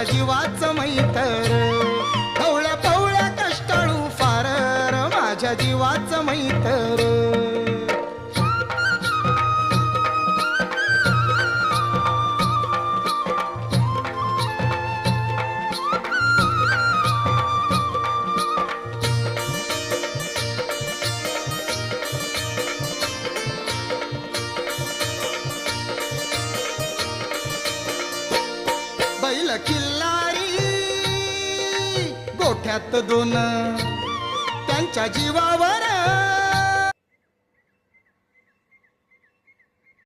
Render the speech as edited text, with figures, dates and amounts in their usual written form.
माझ्या जीवाचं मैतर, ढवळ्या पवळ्या कष्टाळू फार र माझ्या जीवाचं मैतर. बैल किल्लारी गोठ्यात दोन, त्यांच्या जीवावर